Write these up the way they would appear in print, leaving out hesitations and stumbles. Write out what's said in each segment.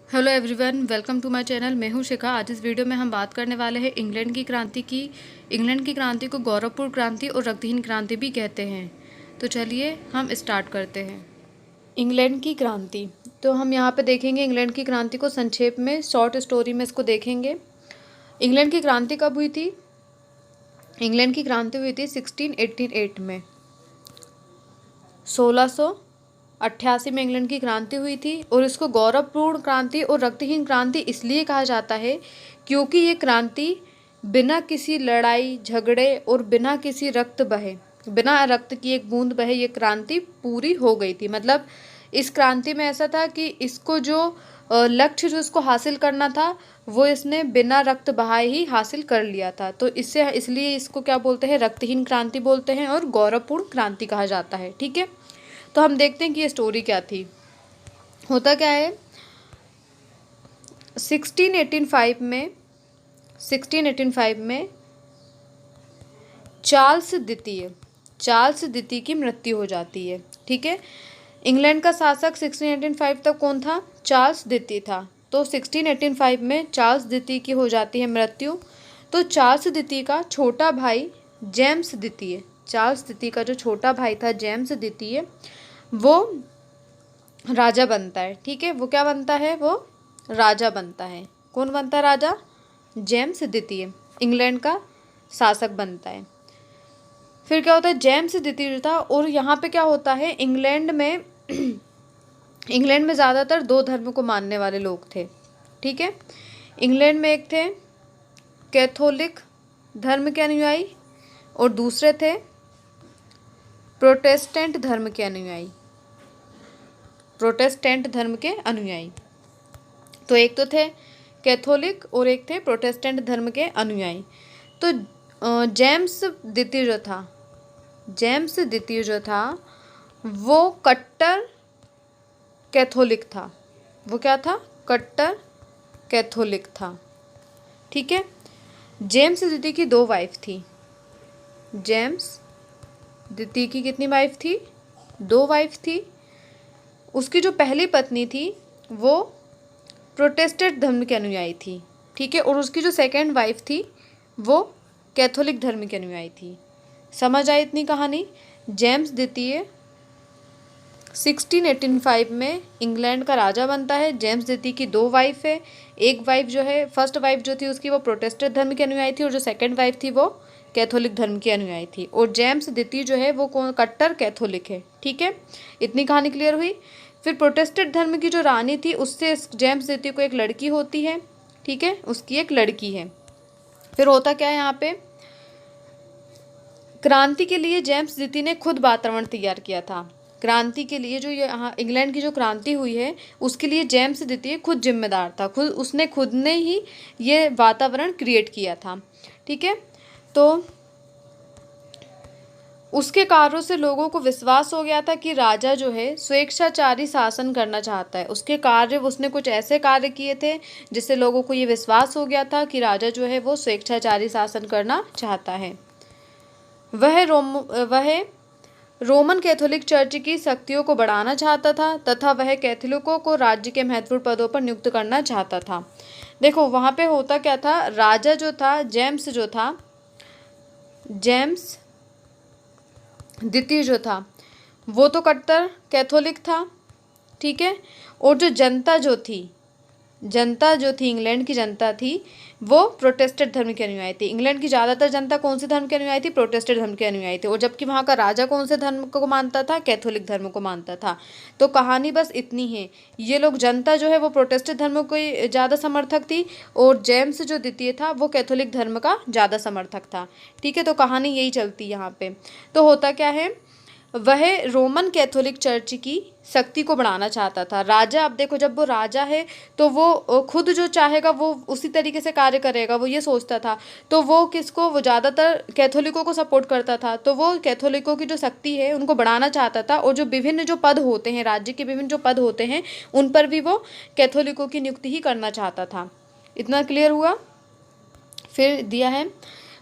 Hello everyone, welcome to my channel. मैं हूं शिखा। आज इस वीडियो में हम बात करने वाले हैं इंग्लैंड की क्रांति की। इंग्लैंड की क्रांति को गौरवपूर्ण क्रांति और रक्तहीन क्रांति भी कहते हैं। तो चलिए हम स्टार्ट करते हैं। इंग्लैंड की क्रांति, तो हम यहाँ पे देखेंगे इंग्लैंड की क्रांति को संक्षेप में, शॉर्ट स्टोरी में इसको देखेंगे। इंग्लैंड की क्रांति कब हुई थी? इंग्लैंड की क्रांति हुई थी 1688 में। 1688 में इंग्लैंड की क्रांति हुई थी और इसको गौरवपूर्ण क्रांति और रक्तहीन क्रांति इसलिए कहा जाता है क्योंकि ये क्रांति बिना किसी लड़ाई झगड़े और बिना किसी रक्त बहे, बिना रक्त की एक बूंद बहे ये क्रांति पूरी हो गई थी। मतलब इस क्रांति में ऐसा था कि इसको जो लक्ष्य जो इसको हासिल करना था वो इसने बिना रक्त बहाए ही हासिल कर लिया था। तो इससे इसलिए इसको क्या बोलते हैं? रक्तहीन क्रांति बोलते हैं और गौरवपूर्ण क्रांति कहा जाता है। ठीक है, तो हम देखते हैं कि ये स्टोरी क्या थी। होता क्या है, 1685 में चार्ल्स द्वितीय की मृत्यु हो जाती है। ठीक है, इंग्लैंड का शासक 1685 तक कौन था? चार्ल्स द्वितीय था। तो 1685 में चार्ल्स द्वितीय की हो जाती है मृत्यु। तो चार्ल्स द्वितीय का छोटा भाई जेम्स द्वितीय, चार्ल्स द्वितीय का जो छोटा भाई था जेम्स द्वितीय, वो राजा बनता है। ठीक है, वो क्या बनता है? वो राजा बनता है। कौन बनता है राजा? जेम्स द्वितीय इंग्लैंड का शासक बनता है। फिर क्या होता है? जेम्स द्वितीय जो था, और यहाँ पे क्या होता है, इंग्लैंड में इंग्लैंड में ज़्यादातर दो धर्म को मानने वाले लोग थे। ठीक है, इंग्लैंड में एक थे कैथोलिक धर्म के अनुयायी और दूसरे थे प्रोटेस्टेंट धर्म के अनुयायी। तो एक तो थे कैथोलिक और एक थे प्रोटेस्टेंट धर्म के अनुयायी। तो जेम्स द्वितीय जो था वो कट्टर कैथोलिक था। वो क्या था? कट्टर कैथोलिक था। ठीक है, जेम्स द्वितीय की दो वाइफ थी। जेम्स द्वितीय की कितनी वाइफ थी? दो वाइफ थी। उसकी जो पहली पत्नी थी वो प्रोटेस्टेंट धर्म के अनुयायी थी। ठीक है, और उसकी जो सेकंड वाइफ थी वो कैथोलिक धर्म के अनुयायी थी। समझ आई इतनी कहानी? जेम्स द्वितीय 1685 में इंग्लैंड का राजा बनता है। जेम्स द्वितीय की दो वाइफ है। एक वाइफ जो है, फर्स्ट वाइफ जो थी उसकी वो प्रोटेस्टेंट धर्म की अनुयायी थी और जो सेकंड वाइफ थी वो कैथोलिक धर्म की अनुयायी थी। और जेम्स द्वितीय जो है वो कौन? कट्टर कैथोलिक है। ठीक है, इतनी कहानी क्लियर हुई। फिर प्रोटेस्टेंट धर्म की जो रानी थी उससे जेम्स द्वितीय को एक लड़की होती है। ठीक है, उसकी एक लड़की है। फिर होता क्या है यहाँ पे, क्रांति के लिए जेम्स द्वितीय ने खुद वातावरण तैयार किया था। क्रांति के लिए जो यहाँ इंग्लैंड की जो क्रांति हुई है उसके लिए जेम्स द्वितीय खुद जिम्मेदार था। खुद ने ही ये वातावरण क्रिएट किया था। ठीक है, तो उसके कार्यों से लोगों को विश्वास हो गया था कि राजा जो है स्वेच्छाचारी शासन करना चाहता है। उसने कुछ ऐसे कार्य किए थे जिससे लोगों को ये विश्वास हो गया था कि राजा जो है वो स्वेच्छाचारी शासन करना चाहता है। वह रोमन कैथोलिक चर्च की शक्तियों को बढ़ाना चाहता था तथा वह कैथोलिकों को राज्य के महत्वपूर्ण पदों पर नियुक्त करना चाहता था। देखो वहाँ पे होता क्या था, राजा जो था जेम्स द्वितीय जो था वो तो कट्टर कैथोलिक था। ठीक है, और जो जनता जो थी इंग्लैंड की जनता थी वो प्रोटेस्टेंट धर्म के अनुयायी थी। इंग्लैंड की ज़्यादातर जनता कौन से धर्म के अनुयायी थी? प्रोटेस्टेंट धर्म के अनुयायी थे। और जबकि वहाँ का राजा कौन से धर्म को मानता था? कैथोलिक धर्म को मानता था। तो कहानी बस इतनी है। ये लोग जनता जो है वो प्रोटेस्टेंट धर्म को ज़्यादा समर्थक थी और जेम्स जो द्वितीय था वो कैथोलिक धर्म का ज़्यादा समर्थक था। ठीक है, तो कहानी यही चलती यहाँ पे। तो होता क्या है, वह रोमन कैथोलिक चर्च की शक्ति को बढ़ाना चाहता था। राजा, अब देखो जब वो राजा है तो वो खुद जो चाहेगा वो उसी तरीके से कार्य करेगा, वो ये सोचता था। तो वो ज़्यादातर कैथोलिकों को सपोर्ट करता था। तो वो कैथोलिकों की जो शक्ति है उनको बढ़ाना चाहता था और जो विभिन्न जो पद होते हैं, राज्य के विभिन्न जो पद होते हैं उन पर भी वो कैथोलिकों की नियुक्ति ही करना चाहता था। इतना क्लियर हुआ? फिर दिया है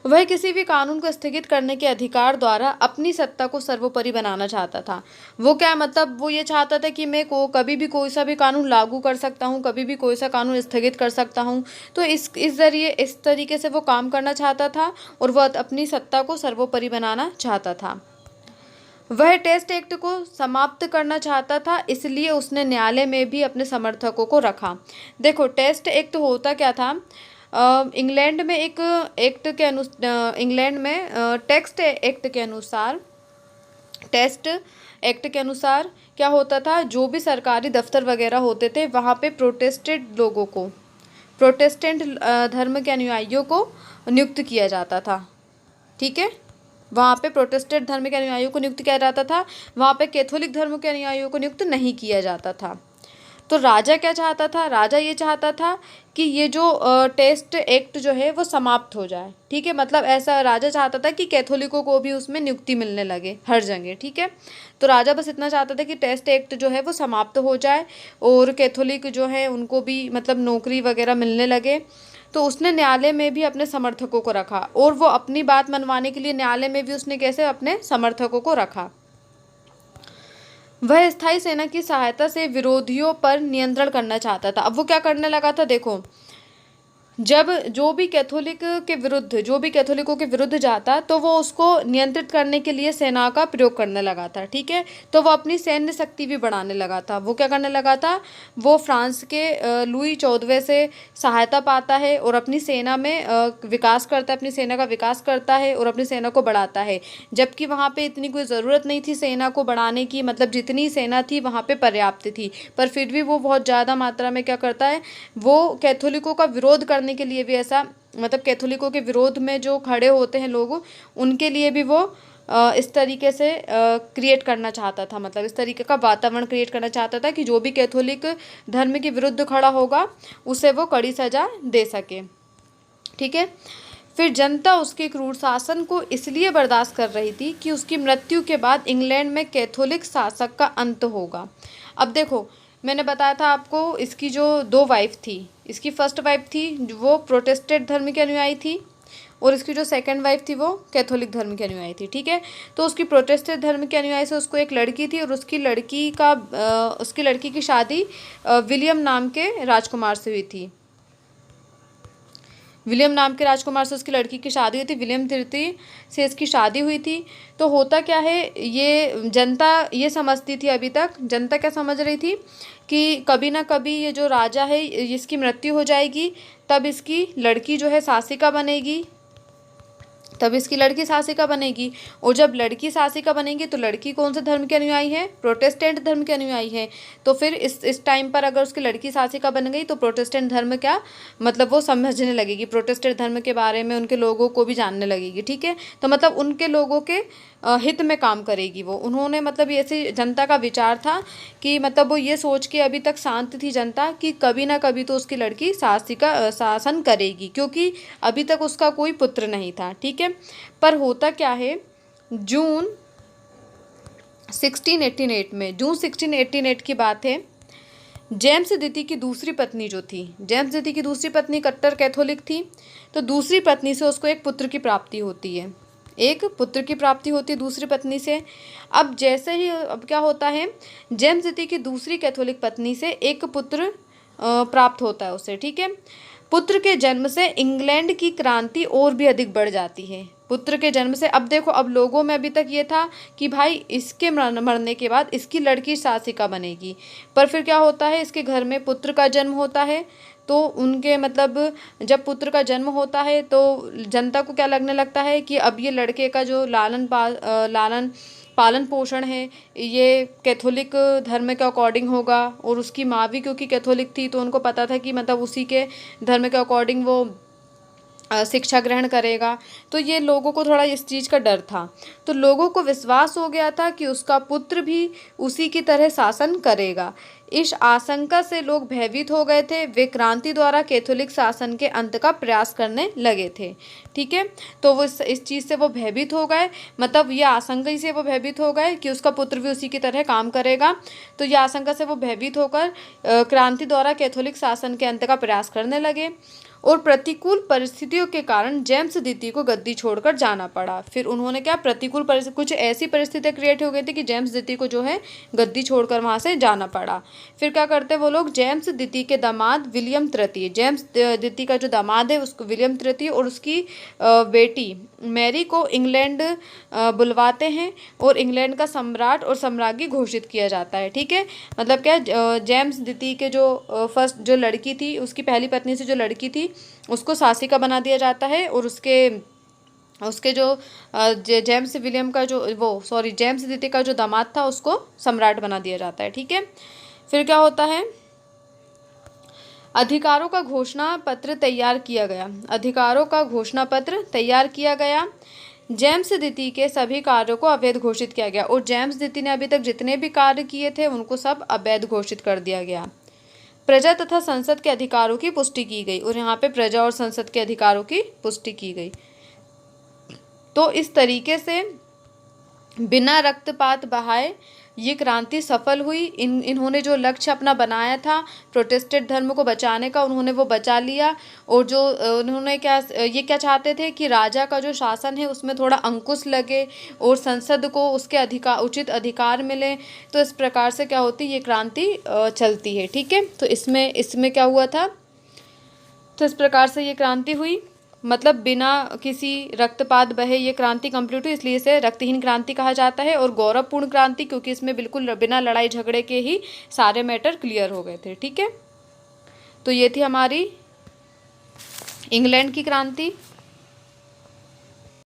वह किसी भी कानून को स्थगित करने के अधिकार द्वारा अपनी सत्ता को सर्वोपरि बनाना चाहता था। वो क्या मतलब वो ये चाहता था कि मैं को कभी भी कोई सा भी कानून लागू कर सकता हूँ, कभी भी कोई सा कानून स्थगित कर सकता हूँ। तो इस जरिए इस तरीके से वो काम करना चाहता था और वह अपनी सत्ता को सर्वोपरि बनाना चाहता था। वह टेस्ट एक्ट को समाप्त करना चाहता था, इसलिए उसने न्यायालय में भी अपने समर्थकों को रखा। देखो टेस्ट एक्ट होता क्या था, इंग्लैंड में एक एक्ट के इंग्लैंड में टेस्ट एक्ट के अनुसार क्या होता था, जो भी सरकारी दफ्तर वगैरह होते थे वहाँ पे प्रोटेस्टेंट धर्म के अनुयायियों को नियुक्त किया जाता था। ठीक है, वहाँ पे प्रोटेस्टेंट धर्म के अनुयायियों को नियुक्त किया जाता था, वहाँ पे कैथोलिक धर्म के अनुयायियों को नियुक्त नहीं किया जाता था। तो राजा क्या चाहता था, राजा ये चाहता था कि ये जो टेस्ट एक्ट जो है वो समाप्त हो जाए। ठीक है, मतलब ऐसा राजा चाहता था कि कैथोलिकों को भी उसमें नियुक्ति मिलने लगे हर जगह। ठीक है, तो राजा बस इतना चाहता था कि टेस्ट एक्ट जो है वो समाप्त हो जाए और कैथोलिक जो है उनको भी मतलब नौकरी वगैरह मिलने लगे। तो उसने न्यायालय में भी अपने समर्थकों को रखा और वो अपनी बात मनवाने के लिए न्यायालय में भी उसने कैसे अपने समर्थकों को रखा। वह स्थायी सेना की सहायता से विरोधियों पर नियंत्रण करना चाहता था। अब वो क्या करने लगा था, देखो जब जो भी कैथोलिकों के विरुद्ध जाता तो वो उसको नियंत्रित करने के लिए सेना का प्रयोग करने लगा था। ठीक है, तो वो अपनी सैन्य शक्ति भी बढ़ाने लगा था। वो क्या करने लगा था, वो फ्रांस के लुई 14वें से सहायता पाता है और अपनी सेना में विकास करता है, अपनी सेना का विकास करता है और अपनी सेना को बढ़ाता है। जबकि वहाँ पे इतनी कोई ज़रूरत नहीं थी सेना को बढ़ाने की, मतलब जितनी सेना थी वहाँ पे पर्याप्त थी, पर फिर भी वो बहुत ज़्यादा मात्रा में क्या करता है, वो कैथोलिकों का विरोध करने के लिए भी ऐसा, मतलब कैथोलिकों के विरोध में जो खड़े होते हैं लोग, उनके लिए भी वो इस तरीके से क्रिएट करना चाहता था, मतलब इस तरीके का वातावरण क्रिएट करना चाहता था कि जो भी कैथोलिक धर्म के विरुद्ध खड़ा होगा उसे वो कड़ी सजा दे सके। ठीक है, फिर जनता उसके क्रूर शासन को इसलिए बर्दाश्त कर रही थी कि उसकी मृत्यु के बाद इंग्लैंड में कैथोलिक शासक का अंत होगा। अब देखो मैंने बताया था आपको, इसकी जो 2 वाइफ थी, इसकी फर्स्ट वाइफ थी वो प्रोटेस्टेंट धर्म की अनुयायी थी और इसकी जो सेकंड वाइफ थी वो कैथोलिक धर्म की अनुयायी थी। ठीक है, तो उसकी प्रोटेस्टेंट धर्म के अनुयायी से उसको एक लड़की थी और उसकी लड़की की शादी विलियम नाम के राजकुमार से हुई थी। विलियम नाम के राजकुमार से उसकी लड़की की शादी हुई थी, विलियम तृतीय से इसकी शादी हुई थी। तो होता क्या है, ये जनता ये समझती थी, अभी तक जनता क्या समझ रही थी कि कभी ना कभी ये जो राजा है इसकी मृत्यु हो जाएगी, तब इसकी लड़की जो है शासिका बनेगी, और जब लड़की शासिका बनेगी तो लड़की कौन से धर्म के अनुयायी है, प्रोटेस्टेंट धर्म के अनुयायी है। तो फिर इस टाइम पर अगर उसकी लड़की शासिका बन गई तो प्रोटेस्टेंट धर्म क्या मतलब वो समझने लगेगी, प्रोटेस्टेंट धर्म के बारे में उनके लोगों को भी जानने लगेगी। ठीक है, तो मतलब उनके लोगों के हित में काम करेगी वो। उन्होंने मतलब ऐसे जनता का विचार था कि मतलब वो ये सोच के अभी तक शांत थी जनता कि कभी ना कभी तो उसकी लड़की शासन करेगी, क्योंकि अभी तक उसका कोई पुत्र नहीं था। ठीक है, पर होता क्या है, जून 1688 की बात है, जेम्स द्वितीय की दूसरी पत्नी कट्टर कैथोलिक थी। तो दूसरी पत्नी से उसको एक पुत्र की प्राप्ति होती है, दूसरी पत्नी से। अब जैसे ही अब क्या होता है, जेम्स द्वितीय की दूसरी कैथोलिक पत्नी से एक पुत्र प्राप्त होता है उसे। ठीक है, पुत्र के जन्म से इंग्लैंड की क्रांति और भी अधिक बढ़ जाती है। पुत्र के जन्म से, अब देखो अब लोगों में अभी तक ये था कि भाई इसके मरने के बाद इसकी लड़की शासिका बनेगी, पर फिर क्या होता है, इसके घर में पुत्र का जन्म होता है। तो उनके मतलब जब पुत्र का जन्म होता है तो जनता को क्या लगने लगता है कि अब ये लड़के का जो पालन पोषण है ये कैथोलिक धर्म के अकॉर्डिंग होगा, और उसकी माँ भी क्योंकि कैथोलिक थी तो उनको पता था कि मतलब उसी के धर्म के अकॉर्डिंग वो शिक्षा ग्रहण करेगा। तो ये लोगों को थोड़ा इस चीज़ का डर था, तो लोगों को विश्वास हो गया था कि उसका पुत्र भी उसी की तरह शासन करेगा। इस आशंका से लोग भयभीत हो गए थे, वे क्रांति द्वारा कैथोलिक शासन के अंत का प्रयास करने लगे थे। ठीक है, तो वो इस चीज़ से वो भयभीत हो गए, मतलब ये आशंका से वो भयभीत हो गए कि उसका पुत्र भी उसी की तरह काम करेगा। तो ये आशंका से वो भयभीत होकर क्रांति द्वारा कैथोलिक शासन के अंत का प्रयास करने लगे। और प्रतिकूल परिस्थितियों के कारण जेम्स द्वितीय को गद्दी छोड़कर जाना पड़ा। फिर उन्होंने क्या, प्रतिकूल परिस्थिति, कुछ ऐसी परिस्थितियाँ क्रिएट हो गई थी कि जेम्स द्वितीय को जो है गद्दी छोड़कर वहाँ से जाना पड़ा। फिर क्या करते वो लोग, जेम्स द्वितीय के दामाद विलियम तृतीय, जेम्स द्वितीय का जो दामाद है उसको विलियम तृतीय और उसकी बेटी मैरी को इंग्लैंड बुलवाते हैं और इंग्लैंड का सम्राट और सम्राज्ञी घोषित किया जाता है। ठीक है, मतलब क्या, जेम्स द्वितीय के जो फर्स्ट जो लड़की थी, उसकी पहली पत्नी से जो लड़की थी उसको शासिका बना दिया जाता है और उसके जो जेम्स विलियम का जो जेम्स द्वितीय का जो दामाद था उसको सम्राट बना दिया जाता है। ठीक है, फिर क्या होता है, अधिकारों का घोषणा पत्र तैयार किया गया। अधिकारों का घोषणा पत्र तैयार किया गया। जेम्स द्वितीय के सभी कार्यों को अवैध घोषित किया गया और जेम्स द्वितीय ने अभी तक जितने भी कार्य किए थे उनको सब अवैध घोषित कर दिया गया। प्रजा तथा संसद के अधिकारों की पुष्टि की गई और यहाँ पे प्रजा और संसद के अधिकारों की पुष्टि की गई। तो इस तरीके से बिना रक्तपात बहाए ये क्रांति सफल हुई। इन्होंने जो लक्ष्य अपना बनाया था प्रोटेस्टेंट धर्म को बचाने का, उन्होंने वो बचा लिया। और जो उन्होंने ये क्या चाहते थे कि राजा का जो शासन है उसमें थोड़ा अंकुश लगे और संसद को उसके उचित अधिकार मिले। तो इस प्रकार से क्या होती ये क्रांति चलती है। ठीक है, तो इसमें क्या हुआ था, तो इस प्रकार से ये क्रांति हुई, मतलब बिना किसी रक्तपात बहे ये क्रांति कंप्लीट हुई, इसलिए इसे रक्तहीन क्रांति कहा जाता है। और गौरवपूर्ण क्रांति क्योंकि इसमें बिल्कुल बिना लड़ाई झगड़े के ही सारे मैटर क्लियर हो गए थे। ठीक है, तो ये थी हमारी इंग्लैंड की क्रांति।